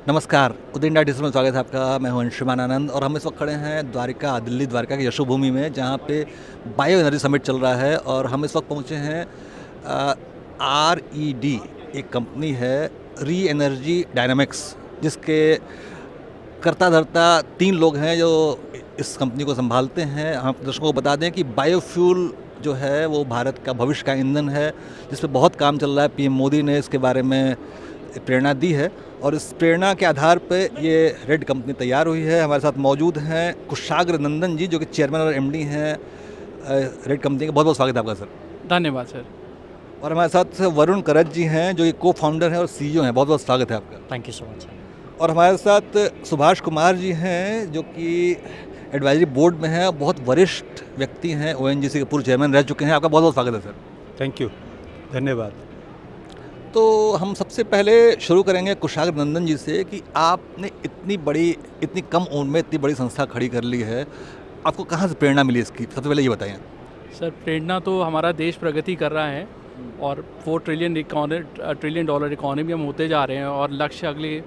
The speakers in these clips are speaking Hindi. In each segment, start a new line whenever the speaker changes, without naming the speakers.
नमस्कार, उदय इंडिया डिजिटल में स्वागत है आपका। मैं हूं अंशुमान आनंद और हम इस वक्त खड़े हैं दिल्ली द्वारका की यशोभूमि में, जहां पे बायो एनर्जी समिट चल रहा है। और हम इस वक्त पहुंचे हैं RED, एक कंपनी है री एनर्जी डायनामिक्स, जिसके कर्ता धर्ता 3 लोग हैं जो इस कंपनी को संभालते हैं। हम दर्शकों को बता दें कि बायोफ्यूल जो है वो भारत का भविष्य का ईंधन है, जिस पे बहुत काम चल रहा है। PM मोदी ने इसके बारे में प्रेरणा दी है और इस प्रेरणा के आधार पे ये रेड कंपनी तैयार हुई है। हमारे साथ मौजूद हैं कुशाग्र नंदन जी, जो कि चेयरमैन और MD हैं रेड कंपनी का। बहुत बहुत स्वागत है आपका सर।
धन्यवाद सर।
और हमारे साथ वरुण करत जी हैं, जो कि को-फाउंडर हैं और CEO हैं। बहुत बहुत स्वागत है आपका।
Thank you so much sir.
और हमारे साथ सुभाष कुमार जी हैं, जो कि एडवाइजरी बोर्ड में हैं, बहुत वरिष्ठ व्यक्ति हैं, ONGC के पूर्व चेयरमैन रह चुके हैं। आपका बहुत बहुत स्वागत है सर।
थैंक यू, धन्यवाद।
तो हम सबसे पहले शुरू करेंगे कुशाग्र नंदन जी से कि आपने इतनी कम उम्र में इतनी बड़ी संस्था खड़ी कर ली है। आपको कहाँ से प्रेरणा मिली इसकी? सबसे पहले ये बताइए।
सर, प्रेरणा तो हमारा देश प्रगति कर रहा है और $4 ट्रिलियन इकोनॉमी हम होते जा रहे हैं और लक्ष्य अगले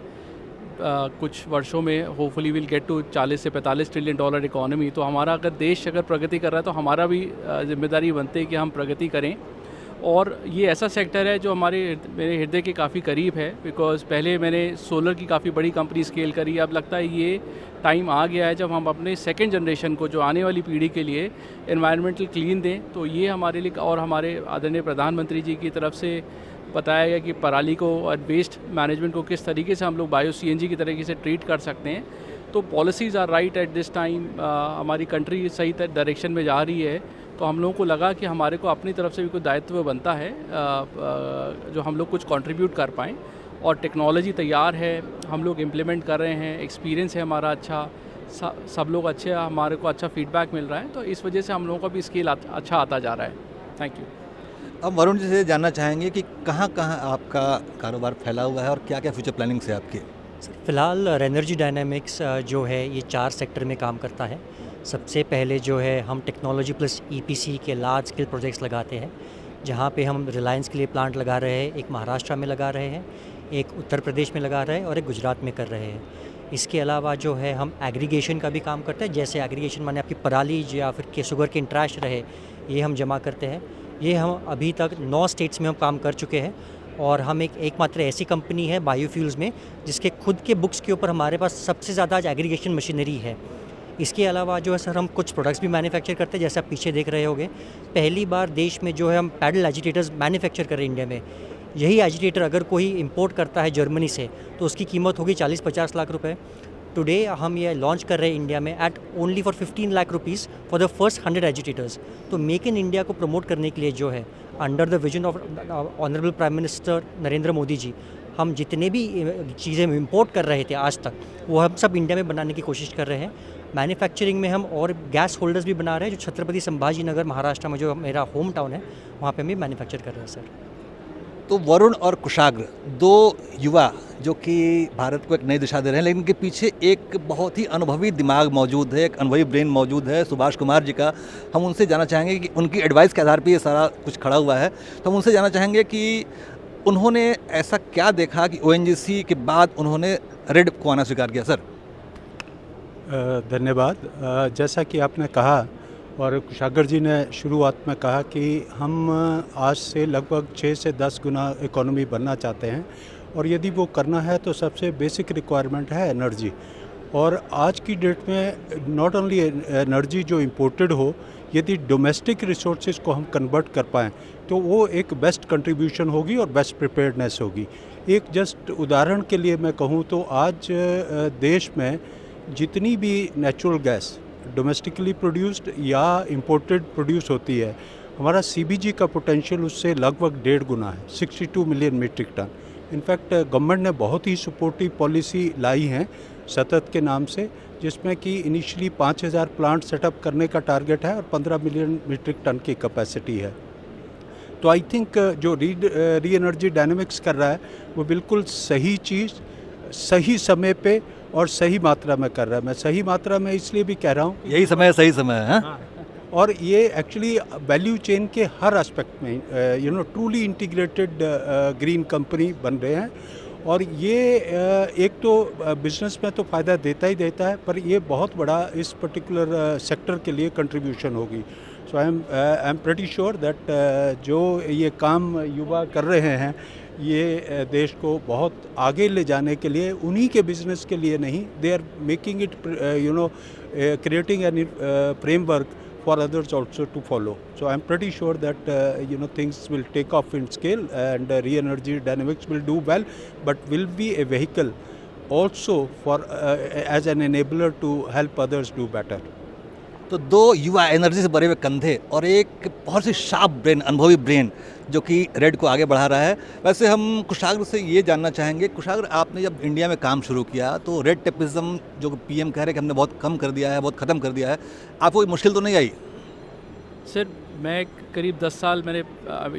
कुछ वर्षों में होपफुली विल गेट टू 40 से $45 ट्रिलियन इकोनॉमी। तो हमारा अगर देश प्रगति कर रहा है तो हमारा भी जिम्मेदारी बनती है कि हम प्रगति करें। और ये ऐसा सेक्टर है जो मेरे हृदय के काफ़ी करीब है, बिकॉज़ पहले मैंने सोलर की काफ़ी बड़ी कंपनी स्केल करी। अब लगता है ये टाइम आ गया है जब हम अपने सेकंड जनरेशन को, जो आने वाली पीढ़ी के लिए एनवायरमेंटल क्लीन दें। तो ये हमारे लिए और हमारे आदरणीय प्रधानमंत्री जी की तरफ से बताया गया कि पराली को और वेस्ट मैनेजमेंट को किस तरीके से हम लोग बायो CNG की तरीके से ट्रीट कर सकते हैं। तो policies are right at this time. हमारी कंट्री सही डायरेक्शन में जा रही है। तो हम लोगों को लगा कि हमारे को अपनी तरफ से भी कोई दायित्व बनता है जो हम लोग कुछ कंट्रीब्यूट कर पाएँ। और टेक्नोलॉजी तैयार है, हम लोग इम्प्लीमेंट कर रहे हैं, एक्सपीरियंस है हमारा अच्छा, सब लोग अच्छे, हमारे को अच्छा फीडबैक मिल रहा है। तो इस वजह से हम लोगों का भी स्केल अच्छा आता जा रहा है। Thank you.
अब वरुण जी से जानना चाहेंगे कि कहाँ कहाँ आपका कारोबार फैला हुआ है और क्या क्या फ्यूचर प्लानिंग है आपकी?
फ़िलहाल रेनर्जी डायनामिक्स जो है ये 4 सेक्टर में काम करता है। सबसे पहले जो है हम टेक्नोलॉजी प्लस EPC के लार्ज स्केल प्रोजेक्ट्स लगाते हैं, जहाँ पे हम रिलायंस के लिए प्लांट लगा रहे हैं। एक महाराष्ट्र में लगा रहे हैं, एक उत्तर प्रदेश में लगा रहे हैं और एक गुजरात में कर रहे हैं। इसके अलावा जो है हम एग्रीगेशन का भी काम करते हैं। जैसे एग्रीगेशन माने आपकी पराली या फिर के शुगर के इंट्रैश रहे, ये हम जमा करते हैं। ये हम अभी तक 9 स्टेट्स में हम काम कर चुके हैं। और हम एकमात्र ऐसी कंपनी है बायोफ्यूल्स में जिसके खुद के बुक्स के ऊपर हमारे पास सबसे ज़्यादा आज एग्रीगेशन मशीनरी है। इसके अलावा जो है सर, हम कुछ प्रोडक्ट्स भी मैन्युफैक्चर करते हैं, जैसे आप पीछे देख रहे होंगे। पहली बार देश में जो है हम पैडल एजिटेटर्स मैन्युफैक्चर कर रहे हैं इंडिया में। यही एजिटेटर अगर कोई इंपोर्ट करता है जर्मनी से तो उसकी कीमत होगी 40-50 लाख रुपए। टुडे हम ये लॉन्च कर रहे हैं इंडिया में at only for 15 lakh rupees for the first 100 agitators. तो मेक इन इंडिया को प्रमोट करने के लिए जो है under the vision of honourable prime minister Narendra Modi ji, हम जितने भी चीज़ें इम्पोर्ट कर रहे थे आज तक, वो हम सब इंडिया में बनाने की कोशिश कर रहे हैं। मैन्युफैक्चरिंग में हम और गैस होल्डर्स भी बना रहे हैं, जो छत्रपति संभाजी नगर महाराष्ट्र में, जो मेरा होम टाउन है, वहाँ पे हम भी मैन्युफैक्चर कर रहे हैं सर।
तो वरुण और कुशाग्र, 2 युवा जो कि भारत को एक नई दिशा दे रहे हैं, लेकिन इनके पीछे एक बहुत ही अनुभवी दिमाग मौजूद है, एक अनुभवी ब्रेन मौजूद है, सुभाष कुमार जी का। हम उनसे जानना चाहेंगे कि उनकी एडवाइस के आधार पर ये सारा कुछ खड़ा हुआ है। तो हम उनसे जानना चाहेंगे कि उन्होंने ऐसा क्या देखा कि ONGC के बाद उन्होंने रेड को आना स्वीकार किया? सर
धन्यवाद। जैसा कि आपने कहा और कुशागर जी ने शुरुआत में कहा कि हम आज से लगभग 6 से 10 गुना इकोनॉमी बनना चाहते हैं, और यदि वो करना है तो सबसे बेसिक रिक्वायरमेंट है एनर्जी। और आज की डेट में नॉट ओनली एनर्जी जो इम्पोर्टेड हो, यदि डोमेस्टिक रिसोर्सेज को हम कन्वर्ट कर पाएँ तो वो एक बेस्ट कंट्रीब्यूशन होगी और बेस्ट प्रिपेयर्डनेस होगी। एक जस्ट उदाहरण के लिए मैं कहूँ तो आज देश में जितनी भी नेचुरल गैस डोमेस्टिकली प्रोड्यूस्ड या इंपोर्टेड प्रोड्यूस होती है, हमारा CBG का पोटेंशियल उससे लगभग 1.5 गुना है, 62 million metric ton. In fact government ने बहुत ही सपोर्टिव पॉलिसी लाई है सतत के नाम से, जिसमें कि इनिशियली 5000 प्लांट सेटअप करने का टारगेट है और 15 मिलियन मीट्रिक टन की कैपेसिटी है। तो आई थिंक जो री एनर्जी डायनेमिक्स कर रहा है वो बिल्कुल सही चीज़ सही समय पे और सही मात्रा में कर रहा है। मैं सही मात्रा में इसलिए भी कह रहा हूँ,
यही समय सही समय है।
हाँ, और ये एक्चुअली वैल्यू चेन के हर एस्पेक्ट में ट्रूली इंटीग्रेटेड ग्रीन कंपनी बन रहे हैं। और ये एक तो बिजनेस में तो फ़ायदा देता ही देता है, पर ये बहुत बड़ा इस पर्टिकुलर सेक्टर के लिए कंट्रीब्यूशन होगी। So I am pretty sure that जो ये काम युवा कर रहे हैं ये देश को बहुत आगे ले जाने के लिए, उन्हीं के बिजनेस के लिए नहीं, they are making it creating a framework for others also to follow. So I'm pretty sure that things will take off in scale, and Re-Energy Dynamics will do well, but will be a vehicle also for as an enabler to help others do better.
तो दो युवा एनर्जी से भरे हुए कंधे और एक बहुत सी शार्प ब्रेन, अनुभवी ब्रेन जो कि रेड को आगे बढ़ा रहा है। वैसे हम कुशाग्र से ये जानना चाहेंगे, कुशाग्र आपने जब इंडिया में काम शुरू किया तो रेड टेपिज्म जो पीएम कह रहे हैं कि हमने बहुत कम कर दिया है, बहुत ख़त्म कर दिया है, आपको कोई मुश्किल तो नहीं आई?
सर मैं करीब 10 साल मैंने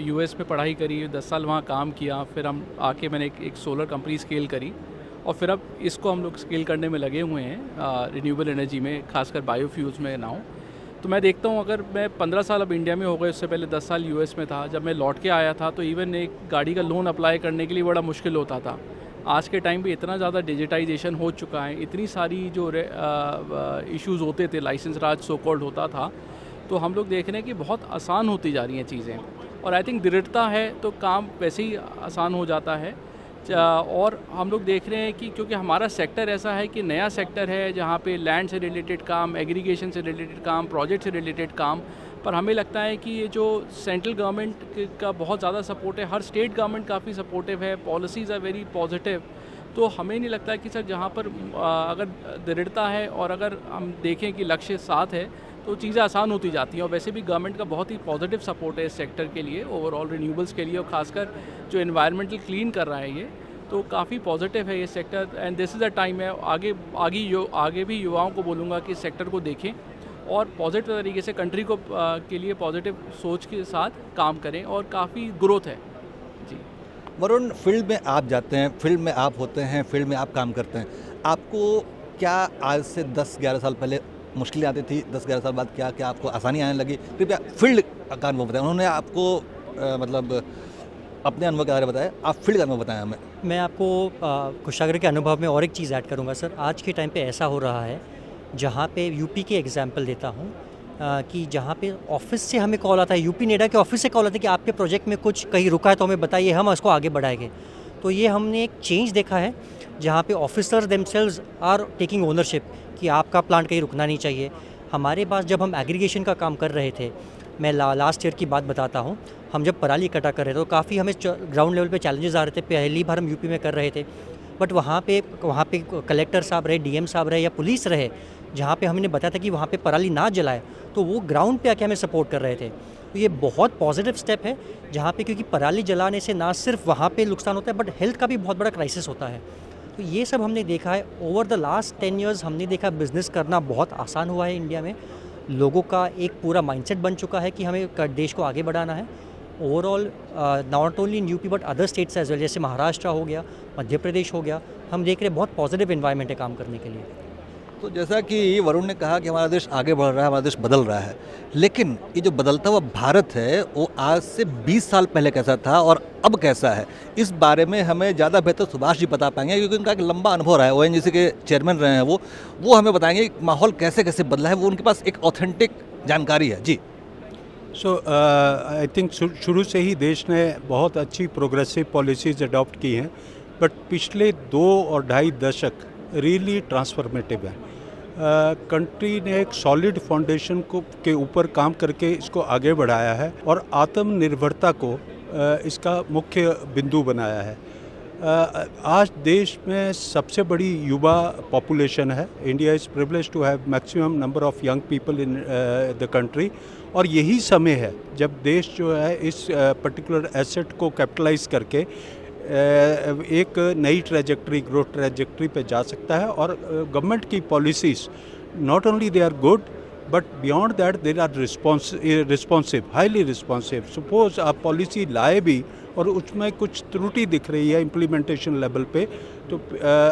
यूएस में पढ़ाई करी, 10 साल वहाँ काम किया, फिर हम आके मैंने एक सोलर कंपनी स्केल करी और फिर अब इसको हम लोग स्केल करने में लगे हुए हैं रिन्यूएबल एनर्जी में, खासकर बायोफ्यूल्स में नाउ। तो मैं देखता हूँ अगर मैं 15 साल अब इंडिया में हो गए, उससे पहले 10 साल यूएस में था, जब मैं लौट के आया था तो इवन एक गाड़ी का लोन अप्लाई करने के लिए बड़ा मुश्किल होता था। आज के टाइम पे इतना ज़्यादा डिजिटाइजेशन हो चुका है, इतनी सारी जो इश्यूज़ होते थे, लाइसेंस राज सो कॉल्ड होता था, तो हम लोग देख रहे हैं कि बहुत आसान होती जा रही हैं चीज़ें, और आई थिंक दृढ़ता है तो काम वैसे ही आसान हो जाता है। और हम लोग देख रहे हैं कि क्योंकि हमारा सेक्टर ऐसा है कि नया सेक्टर है जहाँ पे लैंड से रिलेटेड काम, एग्रीगेशन से रिलेटेड काम, प्रोजेक्ट से रिलेटेड काम, पर हमें लगता है कि ये जो सेंट्रल गवर्नमेंट का बहुत ज़्यादा सपोर्ट है, हर स्टेट गवर्नमेंट काफ़ी सपोर्टिव है, पॉलिसीज़ आर वेरी पॉजिटिव, तो हमें नहीं लगता है कि सर जहाँ पर अगर दृढ़ता है और अगर हम देखें कि लक्ष्य साथ है तो चीज़ें आसान होती जाती हैं। और वैसे भी गवर्नमेंट का बहुत ही पॉजिटिव सपोर्ट है इस सेक्टर के लिए, ओवरऑल रिन्यूएबल्स के लिए, और खासकर जो एनवायरमेंटल क्लीन कर रहा है ये, तो काफ़ी पॉजिटिव है ये sector. And this is a time है, आगे भी युवाओं को बोलूँगा कि इस सेक्टर को देखें और पॉजिटिव तरीके से कंट्री को के लिए पॉजिटिव सोच के साथ काम करें, और काफ़ी ग्रोथ है जी।
वरुण, फील्ड में आप जाते हैं, फील्ड में आप होते हैं, फील्ड में आप काम करते हैं, आपको क्या आज से 10-11 साल पहले मुश्किलें आती थी? 10-11 साल बाद क्या क्या आपको आसानी आने लगी? कृपया फील्ड का अनुभव बताएं। उन्होंने आपको मतलब अपने अनुभव के बारे में बताया, आप फील्ड का अनुभव बताएं हमें।
मैं आपको कुशाग्र के अनुभव में और एक चीज़ ऐड करूंगा सर। आज के टाइम पे ऐसा हो रहा है, जहाँ पे यूपी के एग्जांपल देता हूँ कि जहाँ पे ऑफिस से हमें कॉल आता है, यूपी नेडा के ऑफिस से कॉल आता है कि आपके प्रोजेक्ट में कुछ कहीं रुका है तो हमें बताइए, हम उसको आगे बढ़ाएंगे। तो ये हमने एक चेंज देखा है जहाँ पे officers themselves are taking ownership कि आपका प्लांट कहीं रुकना नहीं चाहिए। हमारे पास जब हम एग्रीगेशन का काम कर रहे थे, मैं लास्ट ईयर की बात बताता हूँ, हम जब पराली इकट्ठा कर रहे थे तो काफ़ी हमें ग्राउंड लेवल पे चैलेंजेस आ रहे थे। पहली बार हम यूपी में कर रहे थे, बट वहाँ पे कलेक्टर साहब रहे, डीएम साहब रहे या पुलिस रहे, जहाँ पे हमने बताया था कि वहाँ पे पराली ना जलाए, तो वो ग्राउंड पे आके हमें सपोर्ट कर रहे थे। तो ये बहुत पॉजिटिव स्टेप है जहाँ पे, क्योंकि पराली जलाने से ना सिर्फ वहाँ पे नुकसान होता है बट हेल्थ का भी बहुत बड़ा क्राइसिस होता है। तो ये सब हमने देखा है ओवर द लास्ट 10 ईयर्स। हमने देखा बिज़नेस करना बहुत आसान हुआ है इंडिया में, लोगों का एक पूरा माइंडसेट बन चुका है कि हमें देश को आगे बढ़ाना है। Overall not only in UP but other states as well, जैसे महाराष्ट्र हो गया, मध्य प्रदेश हो गया, हम देख रहे हैं बहुत पॉजिटिव इन्वायरमेंट है काम करने के लिए।
तो जैसा कि वरुण ने कहा कि हमारा देश आगे बढ़ रहा है, हमारा देश बदल रहा है, लेकिन ये जो बदलता हुआ भारत है वो आज से 20 साल पहले कैसा था और अब कैसा है, इस बारे में हमें ज़्यादा बेहतर सुभाष जी बता पाएंगे, क्योंकि उनका एक लंबा अनुभव रहा है, ओएनजीसी के चेयरमैन रहे हैं वो हमें बताएंगे माहौल कैसे कैसे बदला है, वो उनके पास एक ऑथेंटिक जानकारी है जी।
सो आई थिंक शुरू से ही देश ने बहुत अच्छी प्रोग्रेसिव पॉलिसीज़ अडॉप्ट की हैं, बट पिछले 2 और ढाई दशक रियली ट्रांसफॉर्मेटिव है। कंट्री ने एक सॉलिड फाउंडेशन के ऊपर काम करके इसको आगे बढ़ाया है और आत्मनिर्भरता को इसका मुख्य बिंदु बनाया है। आज देश में सबसे बड़ी युवा पॉपुलेशन है। India is privileged to have maximum number of young people in the country, और यही समय है जब देश जो है इस पर्टिकुलर एसेट को कैपिटलाइज करके एक नई ट्रेजेक्ट्री, ग्रोथ ट्रेजेक्ट्री पे जा सकता है। और गवर्नमेंट की policies not only they are good but beyond that they are responsive, highly responsive. Suppose आप पॉलिसी लाए भी और उसमें कुछ त्रुटि दिख रही है इम्प्लीमेंटेशन लेवल पे, तो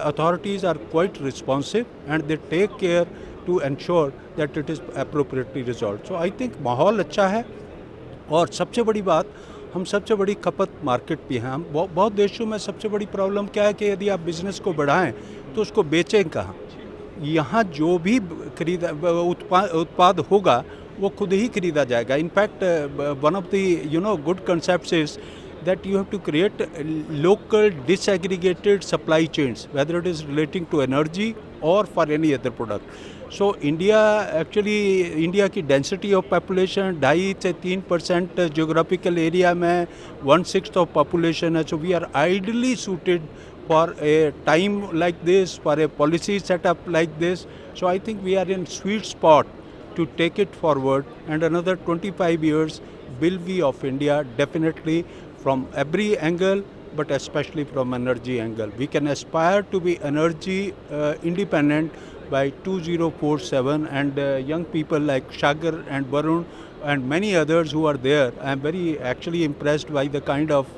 authorities are quite responsive and they take care to ensure that it is appropriately resolve. So I think माहौल अच्छा है। और सबसे बड़ी बात, हम सबसे बड़ी खपत मार्केट भी हैं। हम बहुत देशों में सबसे बड़ी प्रॉब्लम क्या है कि यदि आप बिज़नेस को बढ़ाएं तो उसको बेचें कहाँ। यहाँ जो भी उत्पाद होगा वो खुद ही खरीदा जाएगा। In fact one of the good concepts is that you have to create local disaggregated supply chains, whether it is relating to energy or for any other product. So India की डेंसिटी ऑफ पॉपुलेशन 2.5 से 3% जोग्राफिकल एरिया में 1/6 ऑफ पॉपुलेशन है. So we are ideally suited for a time like this, for a policy setup like this. So I think we are in sweet spot to take it forward, and another 25 years will be of India, definitely from every angle, but especially from energy angle. We can aspire to be energy independent by 2047, and young people like Shagar and Varun and many others who are there, I am very actually impressed by the kind of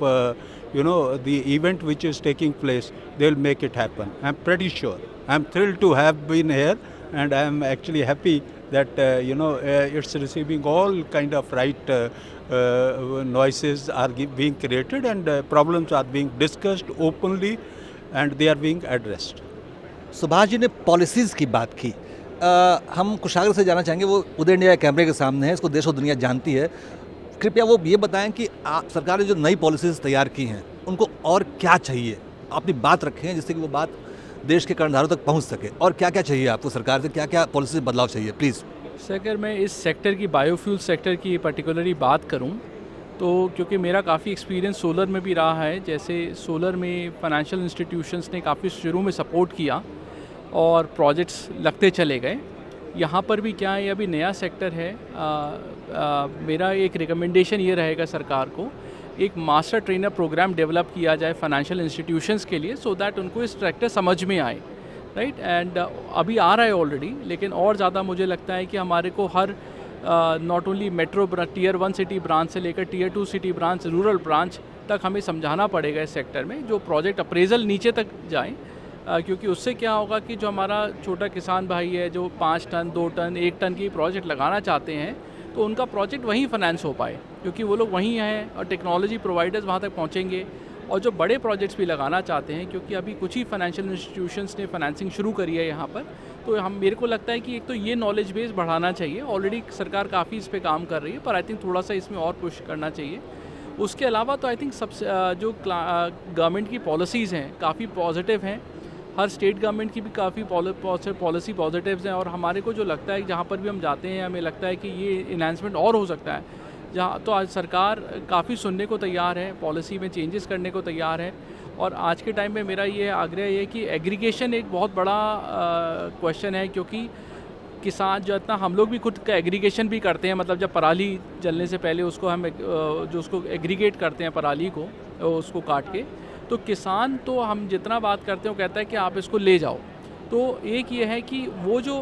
the event which is taking place. They'll make it happen. I'm pretty sure. I'm thrilled to have been here, and I'm actually happy that it's receiving all kind of right noises are being created, and problems are being discussed openly, and they are being addressed.
Subhash ji ने पॉलिसीज़ की बात की. हम कुशागर से जानना चाहेंगे, वो उदय इंडिया कैमरे के सामने है, इसको देश और दुनिया जानती है. कृपया वो ये बताएं कि सरकार ने जो नई पॉलिसीज़ तैयार की हैं उनको और क्या चाहिए, अपनी बात रखें जिससे कि वो बात देश के कर्णधारों तक पहुंच सके, और क्या क्या चाहिए आपको सरकार से, क्या क्या पॉलिसी बदलाव चाहिए, प्लीज़.
सर, अगर मैं इस सेक्टर की बायोफ्यूल सेक्टर की पर्टिकुलरली बात करूं तो क्योंकि मेरा काफ़ी एक्सपीरियंस सोलर में भी रहा है, जैसे सोलर में फाइनेंशियल इंस्टीट्यूशंस ने काफ़ी शुरू में सपोर्ट किया और प्रोजेक्ट्स लगते चले गए. यहाँ पर भी क्या है, ये अभी नया सेक्टर है. मेरा एक रिकमेंडेशन ये रहेगा सरकार को, एक मास्टर ट्रेनर प्रोग्राम डेवलप किया जाए फाइनेंशियल इंस्टीट्यूशंस के लिए, सो दैट उनको इस सेक्टर समझ में आए, राइट. एंड अभी आ रहा है ऑलरेडी, लेकिन और ज़्यादा मुझे लगता है कि हमारे को हर not only metro tier 1 city branch से लेकर tier 2 city branch, rural branch तक हमें समझाना पड़ेगा इस सेक्टर में, जो प्रोजेक्ट अप्रेजल नीचे तक जाएँ. क्योंकि उससे क्या होगा कि जो हमारा छोटा किसान भाई है जो 5 टन 2 टन 1 टन की प्रोजेक्ट लगाना चाहते हैं, तो उनका प्रोजेक्ट वहीं फाइनेंस हो पाए, क्योंकि वो लोग वहीं हैं और टेक्नोलॉजी प्रोवाइडर्स वहाँ तक पहुँचेंगे. और जो बड़े प्रोजेक्ट्स भी लगाना चाहते हैं, क्योंकि अभी कुछ ही फाइनेंशियल इंस्टीट्यूशंस ने फाइनेंसिंग शुरू करी है यहाँ पर, तो मेरे को लगता है कि एक तो ये नॉलेज बेस बढ़ाना चाहिए. ऑलरेडी सरकार काफ़ी इस पर काम कर रही है, पर आई थिंक थोड़ा सा इसमें और पुश करना चाहिए. उसके अलावा तो आई थिंक सबसे जो गवर्नमेंट की पॉलिसीज़ हैं काफ़ी पॉजिटिव हैं. हर स्टेट गवर्नमेंट की भी काफ़ी पॉलिसी पॉजिटिव्स हैं, और हमारे को जो लगता है जहाँ पर भी हम जाते हैं हमें लगता है कि ये इन्हांसमेंट और हो सकता है. जहाँ तो आज सरकार काफ़ी सुनने को तैयार है, पॉलिसी में चेंजेस करने को तैयार है. और आज के टाइम में मेरा ये आग्रह है कि एग्रीगेशन एक बहुत बड़ा क्वेश्चन है, क्योंकि किसान जो इतना हम लोग भी खुद का एग्रीगेशन भी करते हैं, मतलब जब पराली जलने से पहले उसको हम जो उसको एग्रीगेट करते हैं पराली को, उसको काट के, तो किसान तो हम जितना बात करते हैं वो कहता है कि आप इसको ले जाओ. तो एक ये है कि वो जो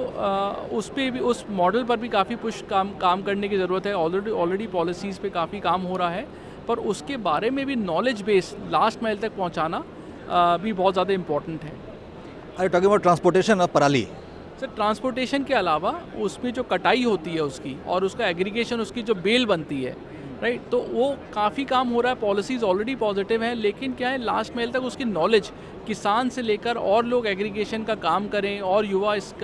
उस पर भी, उस मॉडल पर भी काफ़ी पुश काम करने की ज़रूरत है. ऑलरेडी पॉलिसीज़ पे काफ़ी काम हो रहा है, पर उसके बारे में भी नॉलेज बेस लास्ट माइल तक पहुंचाना भी बहुत ज़्यादा इम्पोर्टेंट है.
I talking about transportation of पराली.
सर, ट्रांसपोर्टेशन के अलावा उसमें जो कटाई होती है उसकी, और उसका एग्रीगेशन, उसकी जो बेल बनती है, राइट, तो वो काफ़ी काम हो रहा है. पॉलिसीज़ ऑलरेडी पॉजिटिव हैं, लेकिन क्या है, लास्ट मेल तक उसकी नॉलेज किसान से लेकर और लोग एग्रीगेशन का काम करें और युवा इस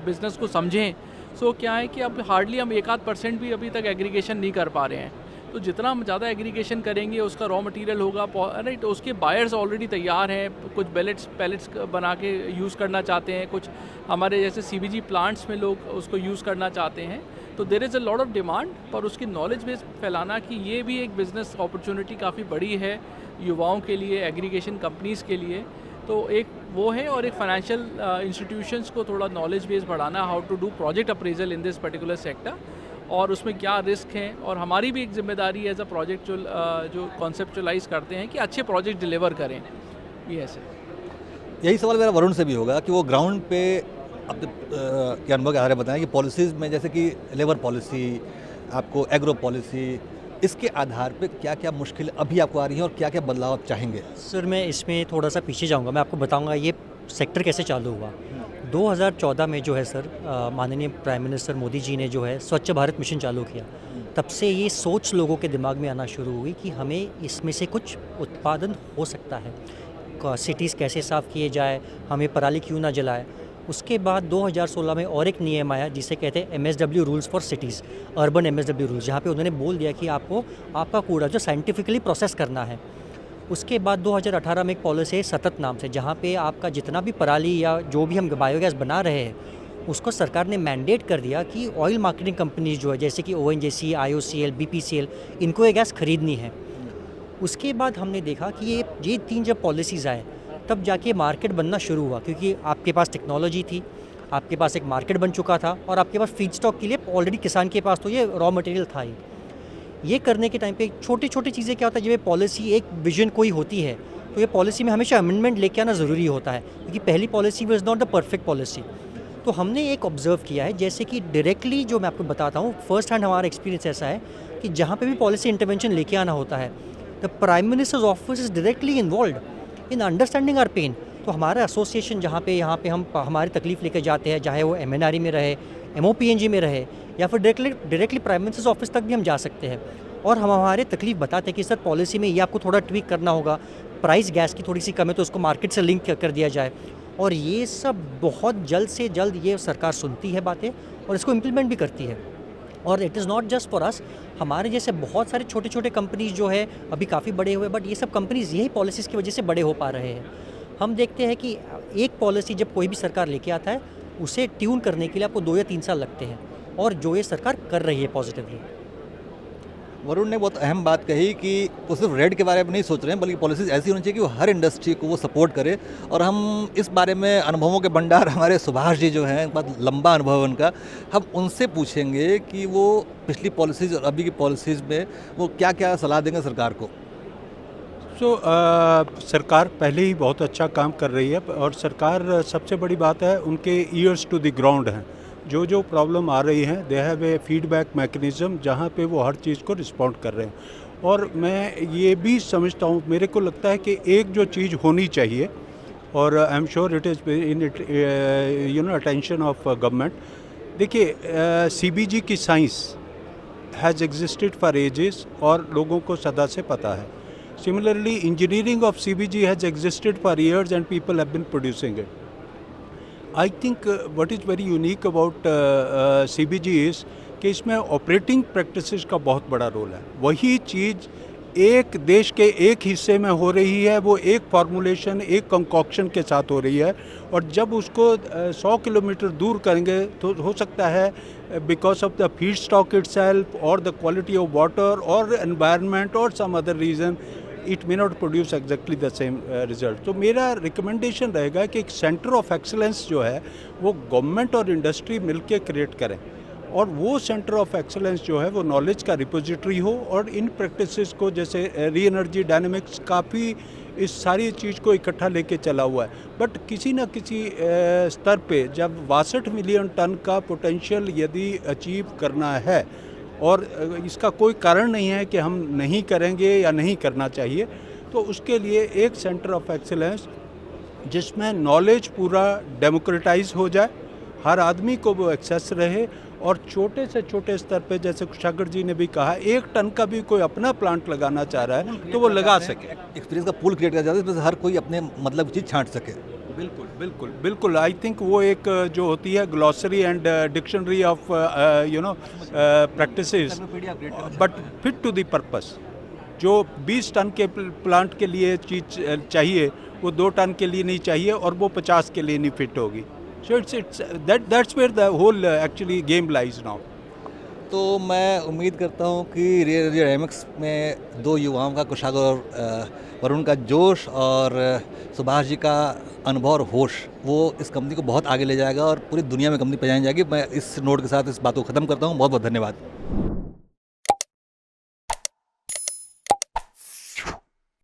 बिज़नेस को समझें. सो क्या है कि अब हार्डली हम 1-8% भी अभी तक एग्रीगेशन नहीं कर पा रहे हैं. तो जितना हम ज़्यादा एग्रीगेशन करेंगे उसका रॉ मटेरियल होगा, राइट. उसके बायर्स ऑलरेडी तैयार हैं, कुछ पैलेट्स बना के यूज़ करना चाहते हैं, कुछ हमारे जैसे CBG प्लांट्स में लोग उसको यूज़ करना चाहते हैं. तो there is a lot of demand, पर उसकी नॉलेज बेस फैलाना कि ये भी एक बिज़नेस अपॉर्चुनिटी काफ़ी बड़ी है युवाओं के लिए, एग्रीगेशन कंपनीज़ के लिए. तो एक वो है, और एक फाइनेंशियल इंस्टीट्यूशंस को थोड़ा नॉलेज बेस बढ़ाना, how to do project appraisal in this particular sector, और उसमें क्या रिस्क हैं. और हमारी भी एक जिम्मेदारी एज अ प्रोजेक्ट जो कॉन्सेप्चुलाइज करते हैं कि अच्छे प्रोजेक्ट डिलीवर करें. ये ऐसे
यही सवाल मेरा वरुण से भी होगा कि वो ग्राउंड पे अब के अनुभव के आधार पर बताएं कि पॉलिसीज़ में, जैसे कि लेबर पॉलिसी, आपको एग्रो पॉलिसी, इसके आधार पे क्या क्या मुश्किल अभी आपको आ रही है और क्या क्या बदलाव आप चाहेंगे.
सर, मैं इसमें थोड़ा सा पीछे जाऊंगा. मैं आपको बताऊंगा ये सेक्टर कैसे चालू हुआ. 2014 में जो है सर, माननीय प्राइम मिनिस्टर मोदी जी ने जो है स्वच्छ भारत मिशन चालू किया। तब से ये सोच लोगों के दिमाग में आना शुरू हुई कि हमें इसमें से कुछ उत्पादन हो सकता है। सिटीज़ कैसे साफ़ किए जाए, हमें पराली क्यों ना जलाए। उसके बाद 2016 में और एक नियम आया जिसे कहते हैं MSW rules for cities, urban MSW rules, जहाँ पे उन्होंने बोल दिया कि आपको आपका कूड़ा जो साइंटिफिकली प्रोसेस करना है। उसके बाद 2018 में एक पॉलिसी है सतत नाम से, जहाँ पे आपका जितना भी पराली या जो भी हम बायोगैस बना रहे हैं उसको सरकार ने मैंडेट कर दिया कि ऑयल मार्केटिंग कंपनीज जो है जैसे कि ONGC, IOCL, BPCL, इनको ये गैस खरीदनी है। उसके बाद हमने देखा कि ये 3 जब पॉलिसीज़ आए तब जाके मार्केट बनना शुरू हुआ, क्योंकि आपके पास टेक्नोलॉजी थी, आपके पास एक मार्केट बन चुका था और आपके पास फीड स्टॉक के लिए ऑलरेडी किसान के पास तो ये रॉ मटेरियल था ही। ये करने के टाइम पे छोटी छोटी चीज़ें क्या होता है, जब ये पॉलिसी एक विजन कोई होती है तो ये पॉलिसी में हमेशा अमेंडमेंट लेके आना ज़रूरी होता है, क्योंकि पहली policy was not the perfect policy. तो हमने एक ऑब्जर्व किया है, जैसे कि डायरेक्टली जो मैं आपको बताता हूँ, फर्स्ट हैंड हमारा एक्सपीरियंस ऐसा है कि जहाँ पे भी पॉलिसी इंटरवेंशन लेके आना होता है the prime minister's office is directly involve in understanding our pain. तो हमारा एसोसिएशन जहाँ पे यहाँ पे हम हमारी तकलीफ़ लेके जाते हैं, चाहे वो MNRE में रहे, MOPNG में रहे, या फिर डायरेक्टली प्राइम मिनिस्टर्स ऑफिस तक भी हम जा सकते हैं और हम हमारे तकलीफ़ बताते हैं कि सर पॉलिसी में ये आपको थोड़ा ट्वीक करना होगा, प्राइस गैस की थोड़ी सी कम है तो उसको मार्केट से लिंक कर दिया जाए। और ये सब बहुत जल्द से जल्द ये सरकार सुनती है बातें और इसको इम्प्लीमेंट भी करती है। और it is not just for us, हमारे जैसे बहुत सारे छोटे छोटे कंपनीज जो है अभी काफ़ी बड़े हुए, बट ये सब कंपनीज यही पॉलिसीज़ की वजह से बड़े हो पा रहे हैं। हम देखते हैं कि एक पॉलिसी जब कोई भी सरकार लेके आता है उसे ट्यून करने के लिए आपको 2 या 3 साल लगते हैं, और जो ये सरकार कर रही है पॉजिटिवली।
वरुण ने बहुत अहम बात कही कि वो सिर्फ रेड के बारे में नहीं सोच रहे हैं, बल्कि पॉलिसीज़ ऐसी होनी चाहिए कि वो हर इंडस्ट्री को वो सपोर्ट करे। और हम इस बारे में अनुभवों के भंडार हमारे सुभाष जी जो हैं, बहुत लंबा अनुभव है उनका, हम उनसे पूछेंगे कि वो पिछली पॉलिसीज़ और अभी की पॉलिसीज़ में वो क्या क्या सलाह देंगे सरकार को।
सरकार पहले ही बहुत अच्छा काम कर रही है, और सरकार सबसे बड़ी बात है उनके ईयर्स टू द ग्राउंड हैं। जो प्रॉब्लम आ रही हैं, they have a feedback mechanism जहाँ पे वो हर चीज़ को रिस्पॉन्ड कर रहे हैं। और मैं ये भी समझता हूँ, मेरे को लगता है कि एक जो चीज़ होनी चाहिए, और I am sure it is in it attention of government. देखिए, CBG की science has existed for ages और लोगों को सदा से पता है। Similarly, engineering of CBG has existed for years and people have been producing it. I think what is very unique about CBG is कि इसमें ऑपरेटिंग प्रैक्टिसेस का बहुत बड़ा रोल है। वही चीज़ एक देश के एक हिस्से में हो रही है, वो एक फार्मूलेशन, एक कंकॉक्शन के साथ हो रही है, और जब उसको 100 किलोमीटर दूर करेंगे तो हो सकता है because of the feed stock itself और द क्वालिटी ऑफ वाटर और एनवायरनमेंट और some other reason it may not produce exactly the same result. तो मेरा रिकमेंडेशन रहेगा कि एक सेंटर ऑफ एक्सीलेंस जो है वो गवर्नमेंट और इंडस्ट्री मिलकर क्रिएट करें, और वो सेंटर ऑफ एक्सीलेंस जो है वो नॉलेज का रिपोजिटरी हो, और इन प्रैक्टिसेस को जैसे री एनर्जी डायनेमिक्स काफ़ी इस सारी चीज़ को इकट्ठा लेके चला हुआ है। बट किसी न किसी स्तर पे जब 62 मिलियन टन का पोटेंशियल यदि अचीव करना है, और इसका कोई कारण नहीं है कि हम नहीं करेंगे या नहीं करना चाहिए, तो उसके लिए एक सेंटर ऑफ एक्सीलेंस जिसमें नॉलेज पूरा डेमोक्रेटाइज हो जाए, हर आदमी को वो एक्सेस रहे, और छोटे से छोटे स्तर पे जैसे कुशागर जी ने भी कहा, 1 टन का भी कोई अपना प्लांट लगाना चाह रहा है तो वो लगा सके।
एक्सपीरियंस का पूल क्रिएट किया जाता है जिसमें हर कोई अपने मतलब चीज़ छांट सके।
बिल्कुल बिल्कुल बिल्कुल। आई थिंक वो एक जो होती है glossary and dictionary of practices, but fit to the purpose. जो 20 टन के प्लांट के लिए चीज़ चाहिए वो 2 टन के लिए नहीं चाहिए, और वो 50 के लिए नहीं फिट होगी। So it's that's where the whole actually game lies now.
तो मैं उम्मीद करता हूँ कि रियल डायनेमिक्स में 2 युवाओं का, कुशागर और वरुण का जोश और सुभाष जी का अनुभव और होश, वो इस कंपनी को बहुत आगे ले जाएगा और पूरी दुनिया में कंपनी पहुँचाई जाएगी। मैं इस नोट के साथ इस बात को ख़त्म करता हूँ। बहुत बहुत धन्यवाद।